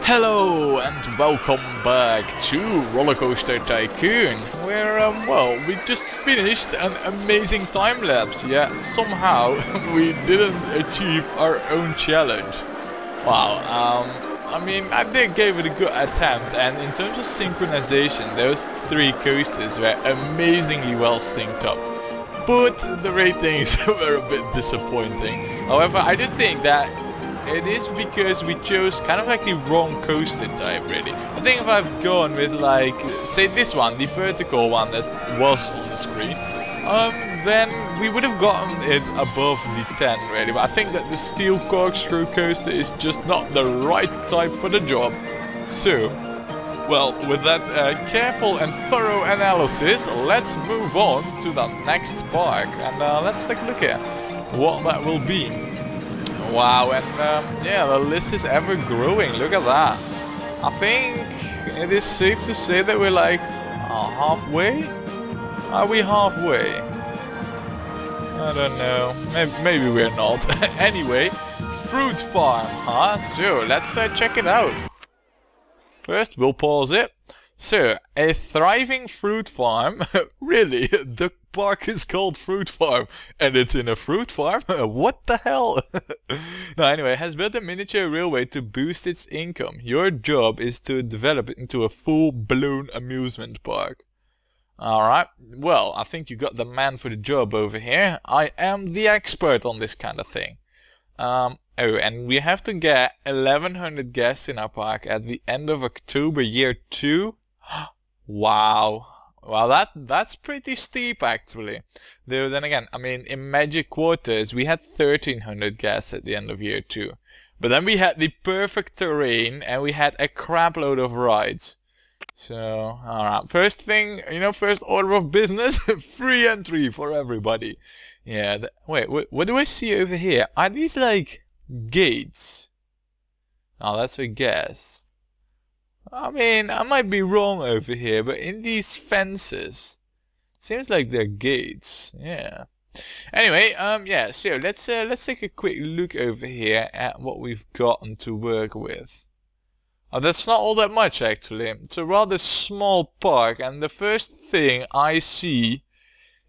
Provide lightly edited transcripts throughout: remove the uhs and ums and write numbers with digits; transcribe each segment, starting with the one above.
Hello and welcome back to Rollercoaster Tycoon, where, well, we just finished an amazing time lapse. Yeah, somehow we didn't achieve our own challenge. Wow, I mean, I did give it a good attempt, and in terms of synchronization, those three coasters were amazingly well synced up. But the ratings were a bit disappointing. However, I do think that it is because we chose kind of like the wrong coaster type, really. I think if I've gone with, like, say this one, the vertical one that was on the screen, then we would have gotten it above the 10, really. But I think that the steel corkscrew coaster is just not the right type for the job. So, well, with that careful and thorough analysis, let's move on to the next park. And let's take a look at what that will be. Wow, and yeah, the list is ever growing, look at that. I think it is safe to say that we're like halfway? Are we halfway? I don't know, maybe we're not. Anyway, fruit farm, huh? So, let's check it out. First, we'll pause it. So, a thriving fruit farm? Really? The park is called Fruit Farm and it's in a fruit farm? What the hell? No, anyway, has built a miniature railway to boost its income. Your job is to develop it into a full-blown amusement park. Alright, well, I think you got the man for the job over here. I am the expert on this kind of thing. Oh, and we have to get 1100 guests in our park at the end of October year 2. Wow. Well, that's pretty steep, actually. Though then again, I mean, in Magic Quarters, we had 1300 guests at the end of year 2. But then we had the perfect terrain, and we had a crapload of rides. So, alright. First thing, you know, first order of business, free entry for everybody. Yeah, wait, what do I see over here? Are these, like, gates? Oh, that's a guess. I mean, I might be wrong over here, but in these fences, seems like they're gates. Yeah. Anyway, yeah. So let's take a quick look over here at what we've gotten to work with. Oh, that's not all that much actually. It's a rather small park, and the first thing I see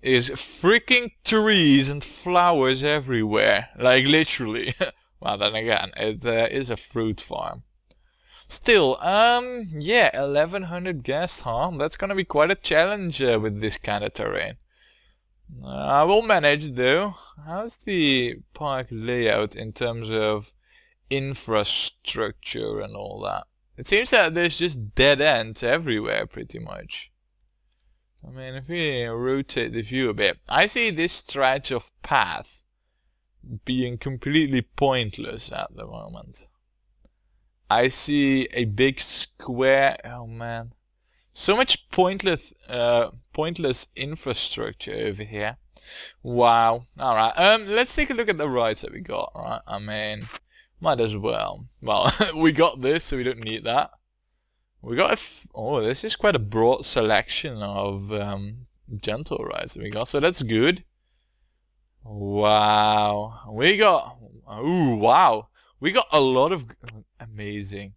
is freaking trees and flowers everywhere, like literally. Well, then again, it is a fruit farm. Still, yeah, 1100 guests, huh? That's gonna be quite a challenge with this kind of terrain. I will manage though. How's the park layout in terms of infrastructure and all that? It seems that there's just dead ends everywhere pretty much. I mean, if we rotate the view a bit, I see this stretch of path being completely pointless at the moment. I see a big square. Oh man, so much pointless infrastructure over here. Wow. All right. Let's take a look at the rides that we got. Right. I mean, might as well. Well, we got this, so we don't need that. We got oh, this is quite a broad selection of gentle rides that we got. So that's good. Wow. We got. Ooh, wow. We got a lot of amazing,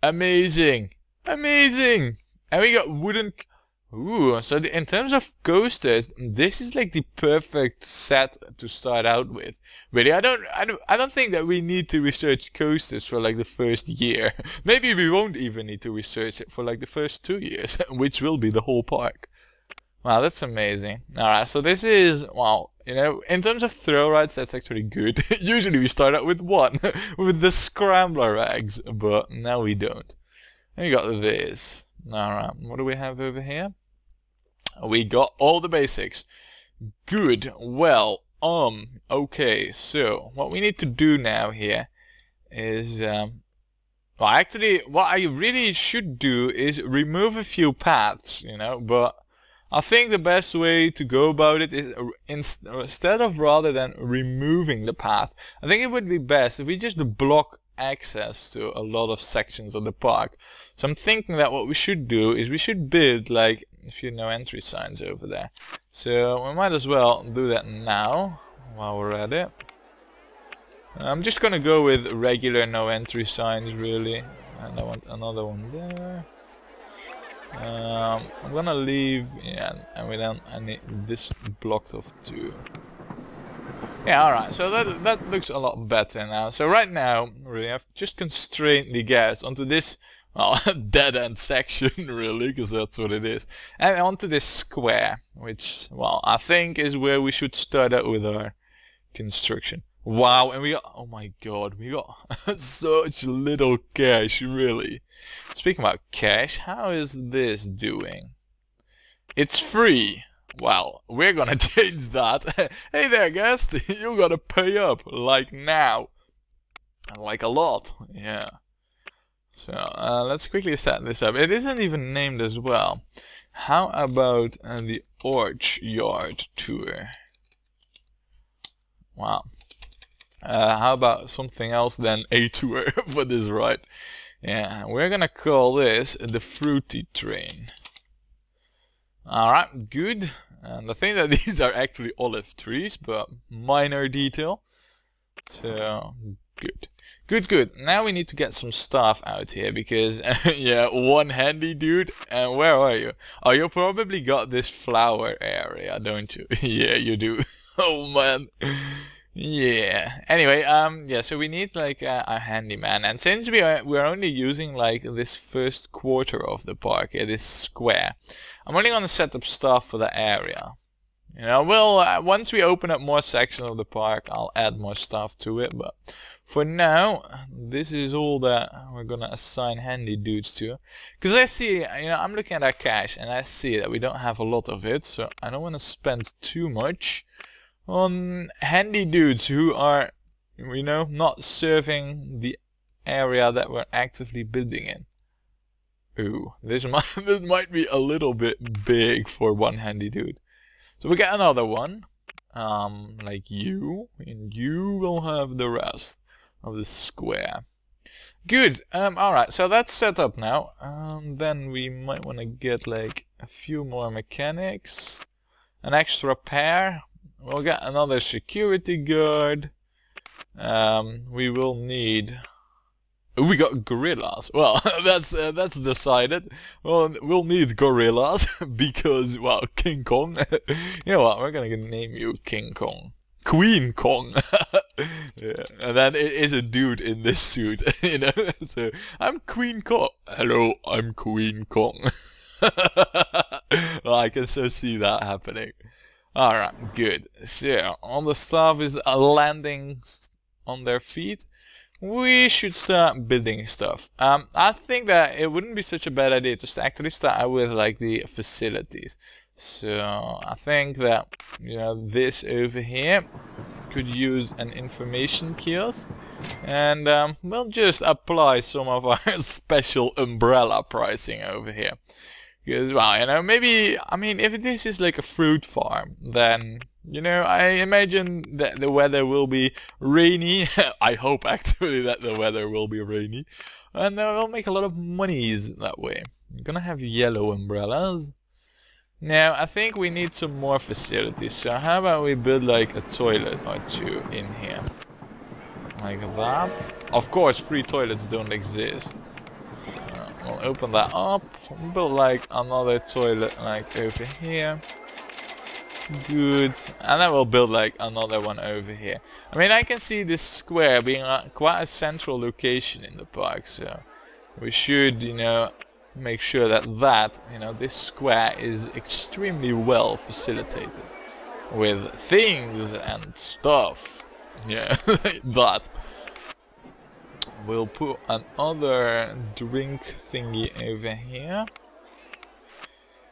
amazing, amazing, and we got wooden. Ooh, so in terms of coasters, this is like the perfect set to start out with. Really, I don't think that we need to research coasters for like the first year. Maybe we won't even need to research it for like the first 2 years, which will be the whole park. Wow, that's amazing. Alright, so this is, well, you know, in terms of thrill rides, that's actually good. Usually we start out with one, with the scrambler eggs, but now we don't. And we got this. Alright, what do we have over here? We got all the basics. Good, well, okay, so what we need to do now here is, well, actually, what I really should do is remove a few paths, you know, but I think the best way to go about it is instead of rather than removing the path, I think it would be best if we just block access to a lot of sections of the park. So I'm thinking that what we should do is we should build like a few no entry signs over there. So we might as well do that now while we're at it. I'm just gonna go with regular no entry signs really. and I want another one there. I'm gonna leave, yeah, and then I need this blocked off too. Yeah, alright, so that looks a lot better now. So right now, really, I've just constrained the gas onto this, well, dead-end section, really, because that's what it is. And onto this square, which, well, I think is where we should start out with our construction. Wow, and we got, oh my god, we got such little cash, really. Speaking about cash, how is this doing? It's free. Well, we're gonna change that. Hey there, guest, you gotta pay up, like now. Like a lot, yeah. So, let's quickly set this up. It isn't even named as well. How about the Orchard Tour? Wow. How about something else than a tour for this ride? Yeah, we're gonna call this the Fruity Train. Alright, good. And I think that these are actually olive trees, but minor detail. So, good. Good. Now we need to get some stuff out here because, yeah, one handy dude. And where are you? Oh, you probably got this flower area, don't you? Yeah, you do. Oh, man. Yeah. Anyway, yeah, so we need like a handyman, and since we're only using like this first quarter of the park, this square, I'm only gonna set up stuff for the area. You know, well, once we open up more sections of the park, I'll add more stuff to it, but for now, this is all that we're gonna assign handy dudes to. Because I see, you know, I'm looking at our cash, and I see that we don't have a lot of it, so I don't want to spend too much on handy dudes who are, you know, not serving the area that we're actively building in. Ooh, this might be a little bit big for one handy dude. So we get another one, like you, and you will have the rest of the square. Good. Alright, so that's set up now. Then we might want to get like a few more mechanics, an extra pair. We'll get another security guard. We will need... We got gorillas. Well, that's decided. Well, we'll need gorillas because, well, King Kong. You know what? We're gonna name you King Kong. Queen Kong. Yeah. And then it is a dude in this suit. You know. So I'm Queen Kong. Hello, I'm Queen Kong. Well, I can so see that happening. Alright, good. So, all the stuff is landing on their feet. We should start building stuff. I think that it wouldn't be such a bad idea to actually start out with like the facilities. So, I think that, you know, this over here could use an information kiosk. And we'll just apply some of our special umbrella pricing over here. Because, well, you know, maybe, I mean, if this is like a fruit farm, then, you know, I imagine that the weather will be rainy. I hope, actually, that the weather will be rainy. And we'll make a lot of monies that way. I'm gonna have yellow umbrellas. Now, I think we need some more facilities. So how about we build like a toilet or two in here? Like that. Of course, free toilets don't exist. So we'll open that up, build like another toilet like over here. Good. And then we'll build like another one over here. I mean, I can see this square being quite a central location in the park, so we should, you know, make sure that you know, this square is extremely well facilitated with things and stuff. Yeah, that. We'll put another drink thingy over here.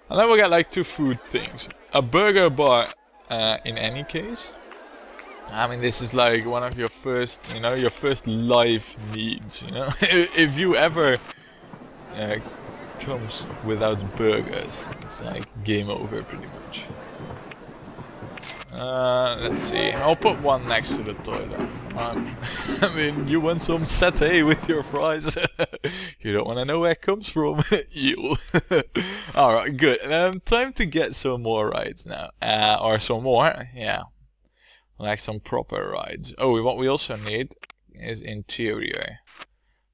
And then we'll get like two food things. A burger bar in any case. I mean, this is like one of your first, you know, your first life needs, you know. If you ever comes without burgers, it's like game over pretty much. Let's see, I'll put one next to the toilet. I mean, you want some satay with your fries? You don't want to know where it comes from. You. Alright, good. Time to get some more rides now. Or some more, yeah. Like some proper rides. Oh, what we also need is interior.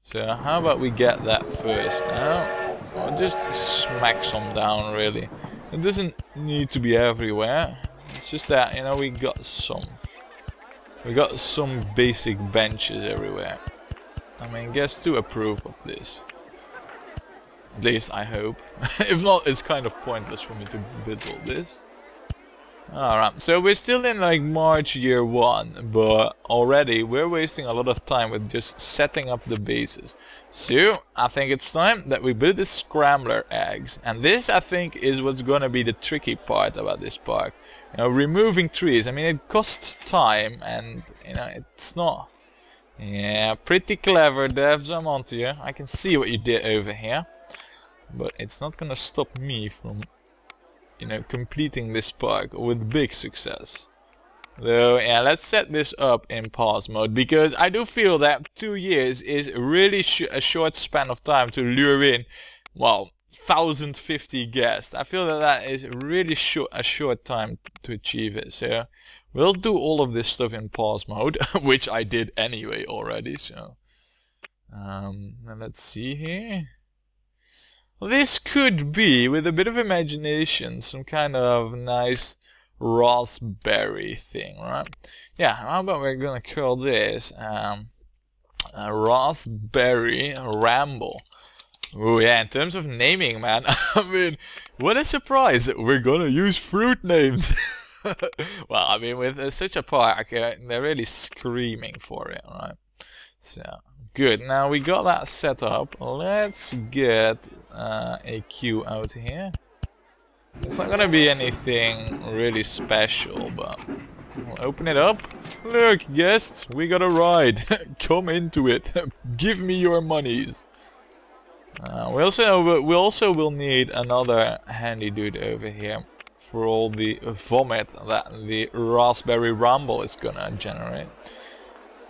So how about we get that first now? Or just smack some down, really. It doesn't need to be everywhere. It's just that, you know, we got some basic benches everywhere. I mean, guests do approve of this. At least I hope. If not, it's kind of pointless for me to build all this. Alright, so we're still in like March year 1, but already we're wasting a lot of time with just setting up the bases. So, I think it's time that we build the scrambler eggs. And this, I think, is what's gonna be the tricky part about this park. You know, removing trees. I mean, it costs time and, you know, it's not... Yeah, pretty clever, devs, I'm onto you. I can see what you did over here. But it's not gonna stop me from, you know, completing this park with big success. So yeah, let's set this up in pause mode, because I do feel that 2 years is really a short span of time to lure in, well, 1050 guests. I feel that that is really a short time to achieve it. So we'll do all of this stuff in pause mode, which I did anyway already. So now let's see here. This could be, with a bit of imagination, some kind of nice raspberry thing, right? Yeah, how about we're gonna call this a raspberry ramble. Oh yeah, in terms of naming, man, I mean, what a surprise! We're gonna use fruit names! Well, I mean, with such a park, they're really screaming for it, right? So... good, now we got that set up. Let's get a queue out here. It's not gonna be anything really special, but we'll open it up. Look, guests, we got a ride. Come into it. Give me your monies. We also will need another handy dude over here for all the vomit that the raspberry ramble is gonna generate.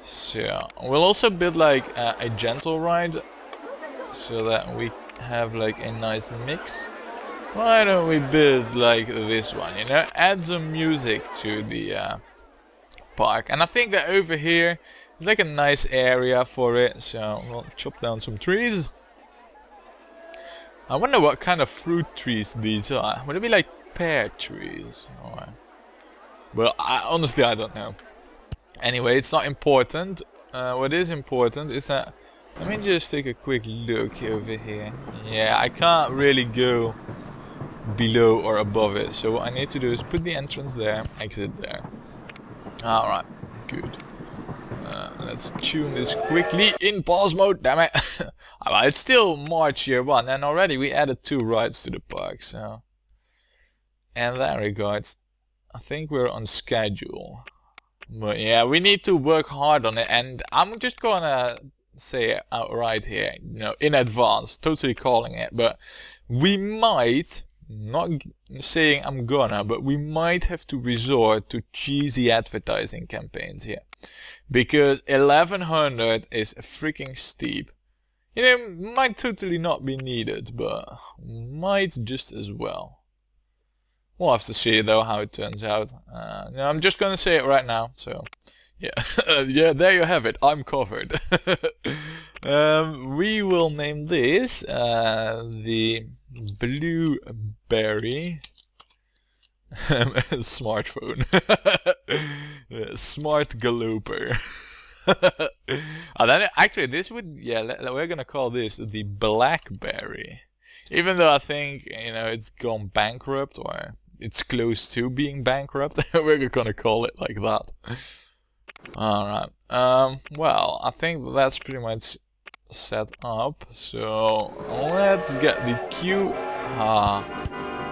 So we'll also build like a gentle ride, so that we have like a nice mix. Why don't we build like this one, you know, add some music to the park. And I think that over here is like a nice area for it, so we'll chop down some trees. I wonder what kind of fruit trees these are. Would it be like pear trees? Or... well, honestly I don't know. Anyway, it's not important. What is important is that... let me just take a quick look over here. Yeah, I can't really go below or above it. So what I need to do is put the entrance there, exit there. Alright, good. Let's tune this quickly in pause mode, damn it. It's still March year 1 and already we added 2 rides to the park, so... in that regards, I think we're on schedule. But yeah, we need to work hard on it, and I'm just gonna say it outright here, you know, in advance, totally calling it, but we might, not saying I'm gonna, but we might have to resort to cheesy advertising campaigns here. Because 1100 is freaking steep. You know, might totally not be needed, but might just as well. We'll have to see though how it turns out. No, I'm just gonna say it right now, so yeah. Yeah, there you have it, I'm covered. We will name this the Blueberry smartphone. Smart Galoper. And then actually this would, yeah, we're gonna call this the Blackberry. Even though I think, you know, it's gone bankrupt, or it's close to being bankrupt, we're gonna call it like that. Alright, well, I think that's pretty much set up, so let's get the queue.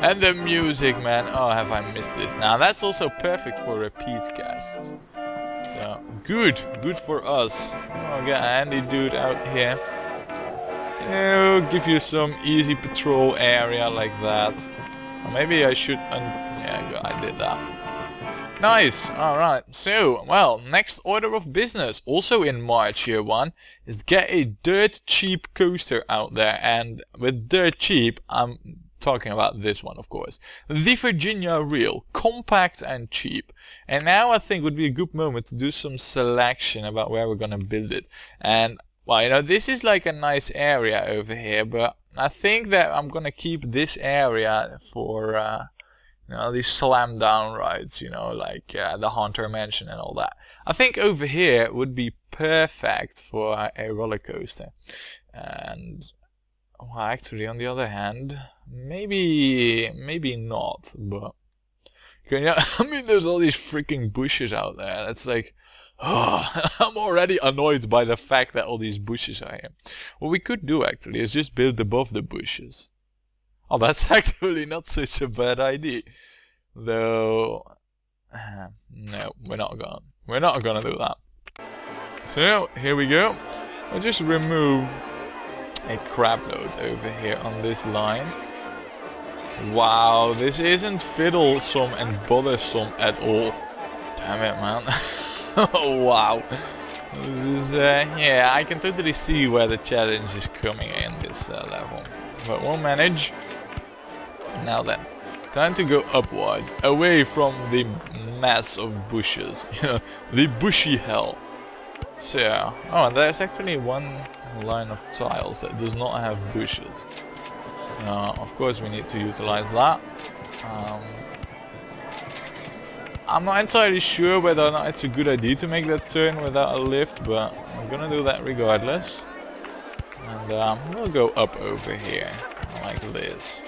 And the music, man. Oh, have I missed this? Now that's also perfect for repeat casts. So, good for us. I'll get a handy dude out here. You know, give you some easy patrol area like that. Or maybe I should yeah, I did that. Nice, alright. So, well, next order of business, also in March year 1, is get a dirt cheap coaster out there. And with dirt cheap, I'm talking about this one, of course. The Virginia Reel, compact and cheap. And now I think would be a good moment to do some selection about where we're gonna build it. And Well, you know, this is like a nice area over here, but I think that I'm gonna keep this area for you know, these slam down rides, you know, like the Haunter Mansion and all that. I think over here would be perfect for a roller coaster. And well, actually, on the other hand, maybe not, but yeah, I mean, there's all these freaking bushes out there. That's like, oh, I'm already annoyed by the fact that all these bushes are here. What we could do actually is just build above the bushes. Oh, that's actually not such a bad idea. Though, no, we're not gonna do that. So, here we go. I'll just remove a crapload over here on this line. Wow, this isn't fiddlesome and bothersome at all. Damn it, man. Oh, wow. This is, yeah, I can totally see where the challenge is coming in this level. But we'll manage. Now then, time to go upwards, away from the mass of bushes. The bushy hell. So, oh, and there's actually one line of tiles that does not have bushes. So, of course we need to utilize that. I'm not entirely sure whether or not it's a good idea to make that turn without a lift, but I'm gonna do that regardless. And we'll go up over here, like this.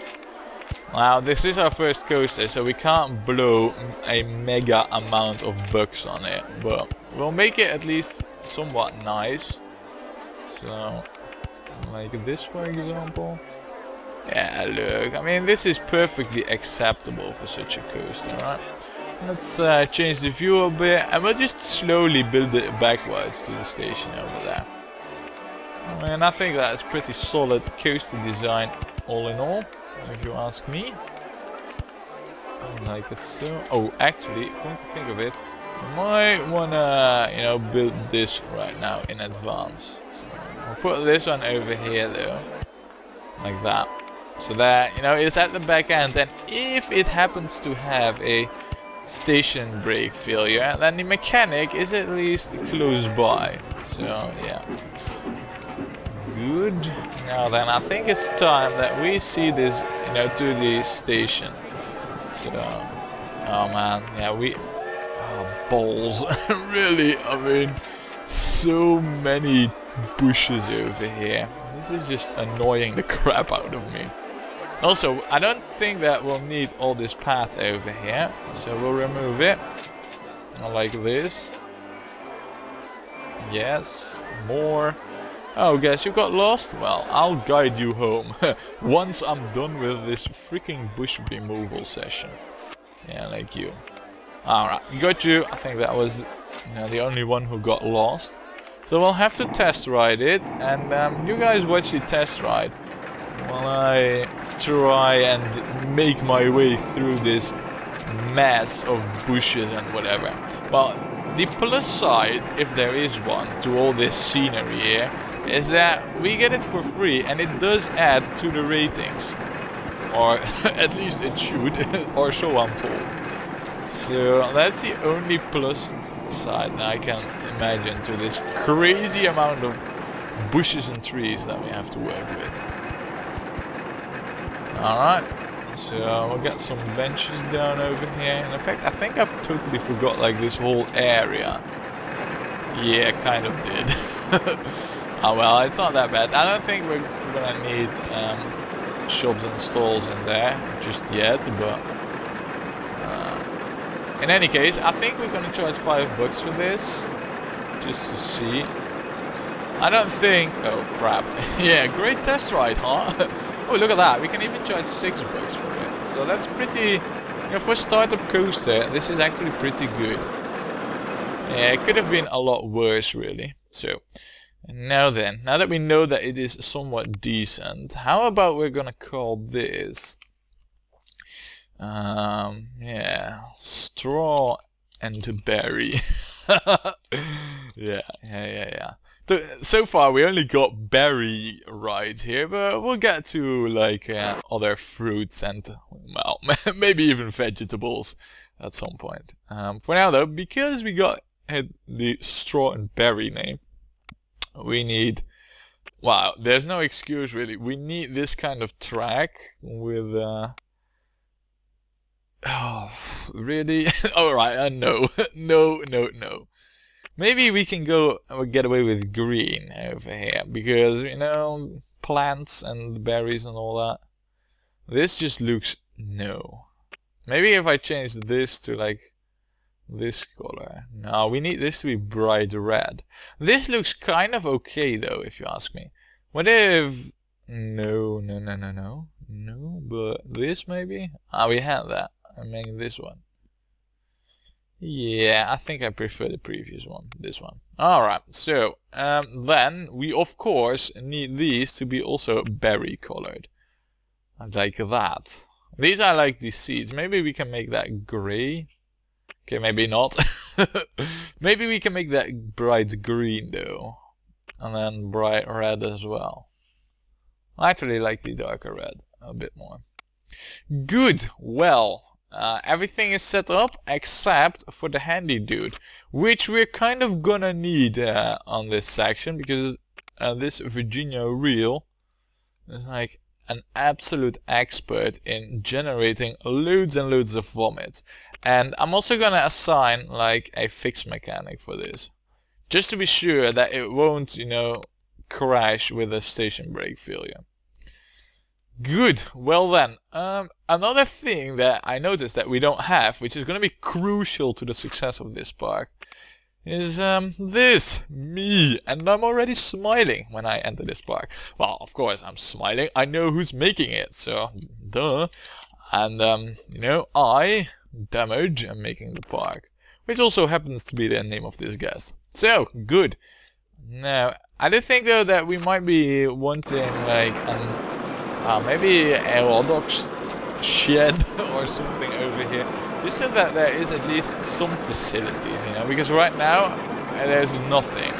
Now, this is our first coaster, so we can't blow a mega amount of bucks on it, but we'll make it at least somewhat nice. So, like this for example. Yeah, look, I mean, this is perfectly acceptable for such a coaster, right? Let's change the view a bit, and we'll just slowly build it backwards to the station over there. And I think that's pretty solid coaster design all in all, if you ask me. Like so. Oh, actually, come to think of it, I might wanna, you know, build this right now in advance. So I'll put this one over here though, like that. So that, you know, it's at the back end, and if it happens to have a station brake failure, then the mechanic is at least close by. So, yeah. Good. Now then, I think it's time that we see this, you know, to the station. So, oh man, yeah, oh, balls. Really, I mean, so many bushes over here. This is just annoying the crap out of me. Also, I don't think that we'll need all this path over here, so we'll remove it. Like this. Yes, more. Oh, guess you got lost? Well, I'll guide you home once I'm done with this freaking bush removal session. Yeah, like you. Alright, got you. I think that was, you know, the only one who got lost. So we'll have to test ride it, and you guys watch the test ride while I try and make my way through this mass of bushes and whatever. Well, the plus side, if there is one, to all this scenery here, is that we get it for free, and it does add to the ratings. Or at least it should, or so I'm told. So that's the only plus side that I can imagine to this crazy amount of bushes and trees that we have to work with. Alright, so we'll get some benches down over here. And in fact, I think I've totally forgot like this whole area. Yeah, kind of did. Oh well, it's not that bad. I don't think we're gonna need shops and stalls in there just yet, but in any case, I think we're gonna charge $5 for this, just to see. I don't think. Oh crap! Yeah, great test ride, huh? Oh, look at that. We can even charge $6 for it. So that's pretty, you know, for a startup coaster, this is actually pretty good. Yeah, it could have been a lot worse, really. So, now then, now that we know that it is somewhat decent, how about we're gonna call this, yeah, straw and berry. Yeah. So far we only got berry rides here, but we'll get to like other fruits and, well, maybe even vegetables at some point. For now though, because we got the straw and berry name, we need... Wow, there's no excuse really. We need this kind of track with... Oh, really? Alright, no. No. Maybe we can go get away with green over here. Because, you know, plants and berries and all that. This just looks... No. Maybe if I change this to like... this color. No, we need this to be bright red. This looks kind of okay though, if you ask me. What if... No, but this maybe? Ah, we had that. I'm making this one. Yeah, I think I prefer the previous one, this one. Alright, so then we of course need these to be also berry colored. Like that. These are like the seeds. Maybe we can make that gray. Okay, maybe not. Maybe we can make that bright green though. And then bright red as well. I actually like the darker red a bit more. Good, well, everything is set up except for the handy dude, which we're kind of gonna need on this section, because this Virginia reel is like an absolute expert in generating loads and loads of vomit. And I'm also gonna assign like a fix mechanic for this, just to be sure that it won't, you know, crash with a station brake failure. Good, well then, another thing that I noticed that we don't have, which is gonna be crucial to the success of this park, is this, me, and I'm already smiling when I enter this park. Well, of course I'm smiling, I know who's making it, so duh. And you know, I, Damage, am making the park, which also happens to be the name of this guest. So, good. Now, I do think though that we might be wanting like maybe a hot shed or something over here. Just so that there is at least some facilities, you know, because right now there's nothing.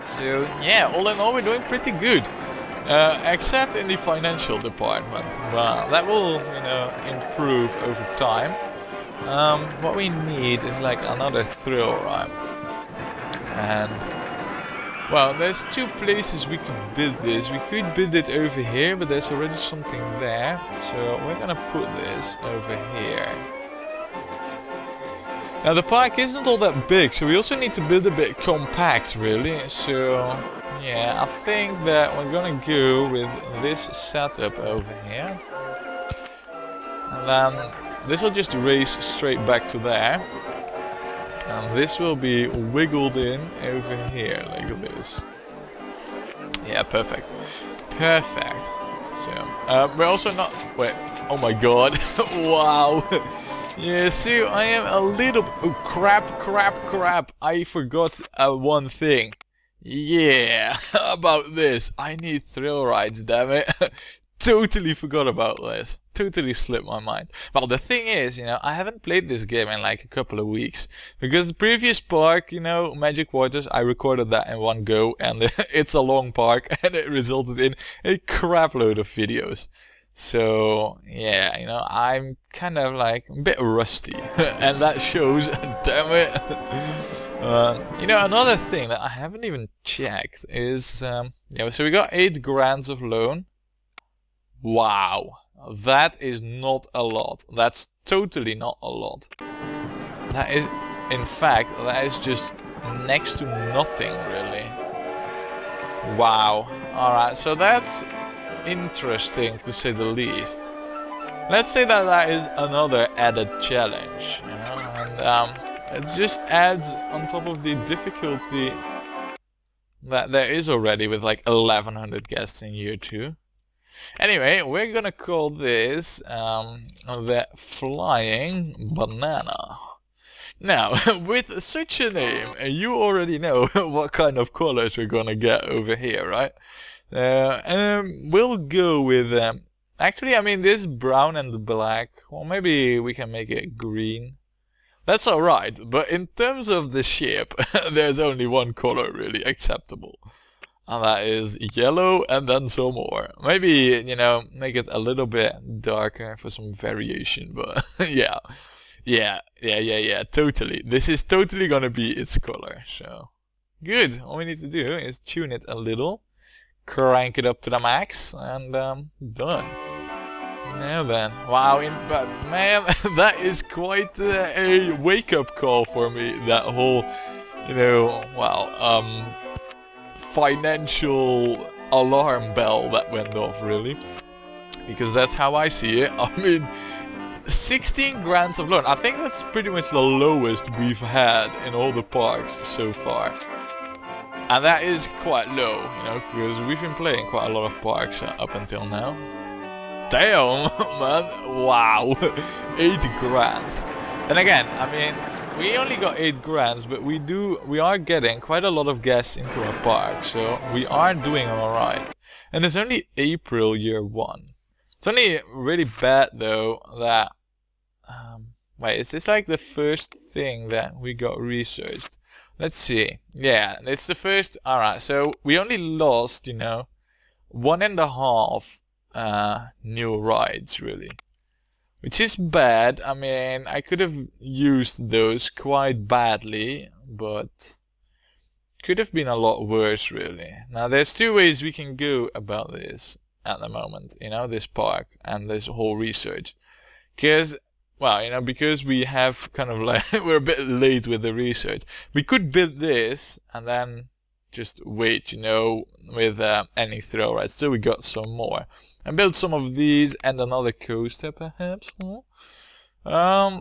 So yeah, all in all we're doing pretty good. Except in the financial department. Well, that will, you know, improve over time. What we need is like another thrill ride. And well, there's two places we could build this. We could build it over here, but there's already something there. So we're gonna put this over here. Now the park isn't all that big, so we also need to build a bit compact really. So yeah, I think that we're gonna go with this setup over here. And then this will just race straight back to there. And this will be wiggled in over here like this. Yeah, perfect. Perfect. So, we're also not... Wait, oh my god. Wow. Yeah, so I am a little... Oh, crap. I forgot one thing. Yeah, about this. I need thrill rides, damn it. Totally forgot about this. Totally slipped my mind. Well, the thing is, you know, I haven't played this game in like a couple of weeks. Because the previous park, you know, Magic Waters, I recorded that in one go. And it's a long park. And it resulted in a crap load of videos. So, yeah, you know, I'm kind of like a bit rusty. And that shows, damn it. You know, another thing that I haven't even checked is, you know, so we got 8 grand of loan. Wow, that is not a lot. That's totally not a lot. That is, in fact, that is just next to nothing, really. Wow. Alright, so that's interesting to say the least. Let's say that that is another added challenge, you know, and it just adds on top of the difficulty that there is already with like 1100 guests in year 2. Anyway, we're gonna call this the Flying Banana. Now, with such a name, you already know what kind of colors we're gonna get over here, right? We'll go with, actually, I mean, this brown and black, well, maybe we can make it green. That's alright, but in terms of the ship, there's only one color really acceptable. And that is yellow and then some more. Maybe, you know, make it a little bit darker for some variation, but yeah, totally. This is totally gonna be its color, so Good. All we need to do is tune it a little, crank it up to the max, and done. Now then, wow, but man, that is quite a wake-up call for me. That whole, you know, well, financial alarm bell that went off, really, because that's how I see it. I mean, 16 grand of loan. I think that's pretty much the lowest we've had in all the parks so far. And that is quite low, you know, because we've been playing quite a lot of parks up until now. Damn, man, wow, 8 grand. And again, I mean, we only got 8 grand, but we are getting quite a lot of guests into our park, so we are doing alright. And it's only April year 1. It's only really bad though that, wait, is this like the first thing that we got researched? Let's see. Yeah, it's the first. Alright, so we only lost, you know, 1.5 new rides, really. Which is bad. I mean, I could have used those quite badly, but could have been a lot worse, really. Now, there's 2 ways we can go about this at the moment, you know, this park and this whole research. Because, well, you know, because we have kind of like, we're a bit late with the research. We could build this and then just wait, you know, with any throw rides till we got some more. And build some of these and another coaster, perhaps. Or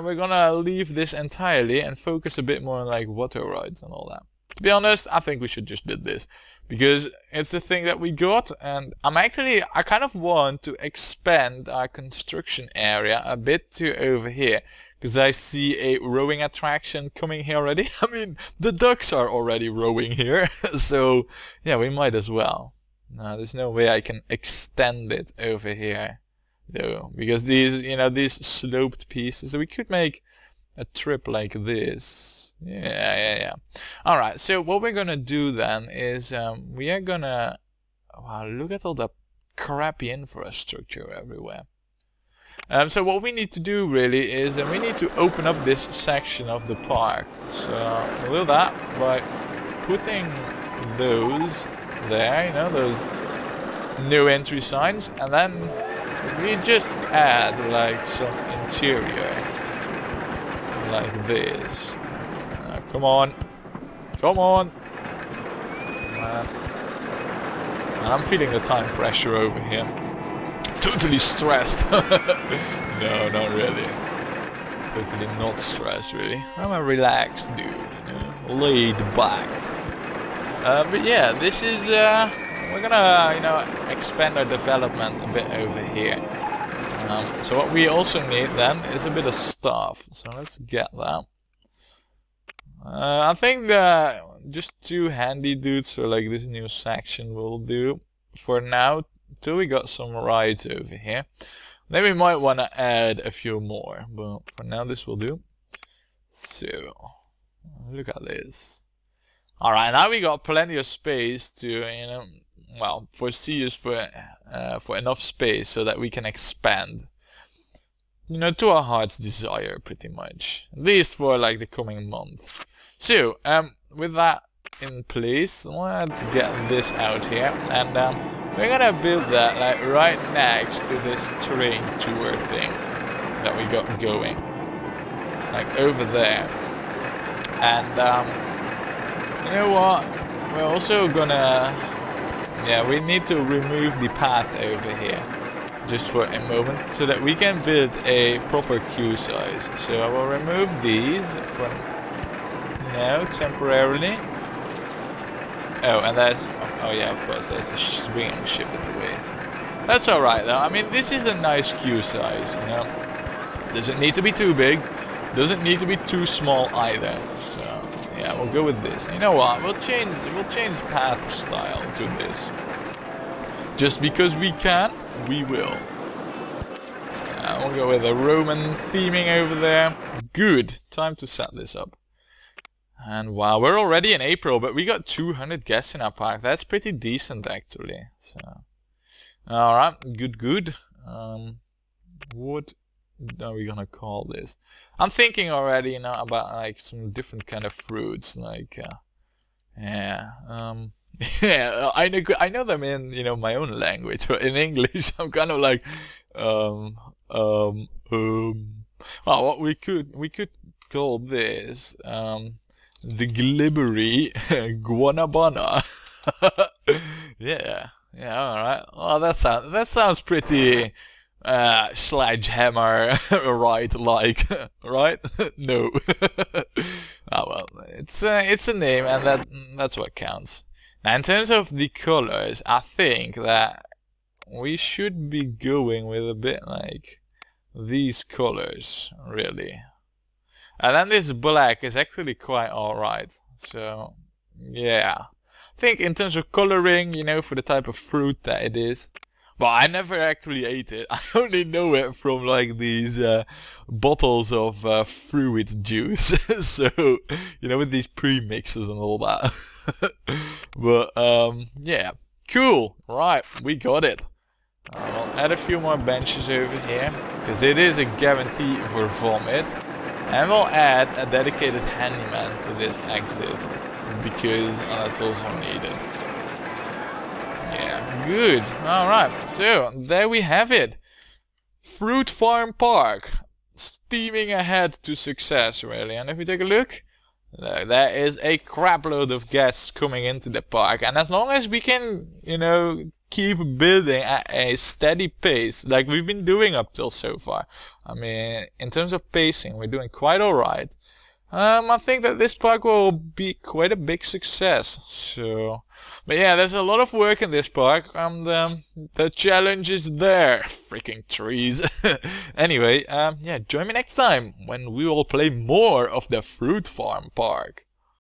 we're gonna leave this entirely and focus a bit more on like water rides and all that. To be honest, I think we should just build this, because it's the thing that we got, and I kind of want to expand our construction area a bit to over here, because I see a rowing attraction coming here already. I mean, the ducks are already rowing here, so yeah, we might as well. No, there's no way I can extend it over here, though, because these, you know, these sloped pieces, so we could make a trip like this. Yeah. Alright, so what we're gonna do then is we are gonna... Wow, look at all the crappy infrastructure everywhere. So what we need to do really is we need to open up this section of the park. So we'll do that by putting those there, you know, those no entry signs, and then we just add like some interior like this. Come on. Come on. And I'm feeling the time pressure over here. Totally stressed. No, not really. Totally not stressed, really. I'm a relaxed dude, you know, laid back. But yeah, this is, we're gonna, you know, expand our development a bit over here. So what we also need then is a bit of stuff. So let's get that. I think that just 2 handy dudes for like this new section will do for now, till we got some rides over here. Then we might want to add a few more, but for now this will do. So look at this. Alright, now we got plenty of space to, you know, well, foresee us for enough space so that we can expand, you know, to our heart's desire, pretty much, at least for like the coming month. So, with that in place, let's get this out here, and we're gonna build that like right next to this terrain tour thing that we got going, like over there. And you know what? We're also gonna, yeah, we need to remove the path over here just for a moment so that we can build a proper queue size. So I will remove these for now temporarily. Oh, and that's, oh yeah, of course, there's a swinging ship in the way. That's alright though. I mean, this is a nice queue size, you know. Doesn't need to be too big, doesn't need to be too small either. So yeah, we'll go with this. You know what? We'll change path style to this. Just because we can, we will. We'll go with a Roman theming over there. Good. Time to set this up. And wow, we're already in April, but we got 200 guests in our park. That's pretty decent, actually. So, alright, good. What are we gonna call this? I'm thinking already, you know, about like some different kind of fruits, like Yeah. Yeah. I know them in, you know, my own language, but in English, I'm kind of like, um, um, um. Well, what we could call this, the glibbery guanabana. Yeah. Yeah. All right. Well, that sounds pretty. Sledgehammer right like right no. Ah well, it's a name, and that's what counts. Now in terms of the colors, I think that we should be going with a bit like these colors, really. And then this black is actually quite alright. So yeah, I think in terms of coloring, you know, for the type of fruit that it is. Well, I never actually ate it. I only know it from like these bottles of fruit juice. So, you know, with these pre-mixes and all that. But yeah, cool. Right, we got it. I'll add a few more benches over here, because it is a guarantee for vomit. And we'll add a dedicated handyman to this exit, because that's also needed. Yeah, good. Alright, so there we have it. Fruit Farm Park. Steaming ahead to success, really. And if we take a look, there is a crapload of guests coming into the park. And as long as we can, you know, keep building at a steady pace, like we've been doing up till so far. I mean, in terms of pacing, we're doing quite alright. I think that this park will be quite a big success. So, but yeah, there's a lot of work in this park, and the challenge is there. Freaking trees. Anyway, yeah, join me next time when we will play more of the Fruit Farm Park.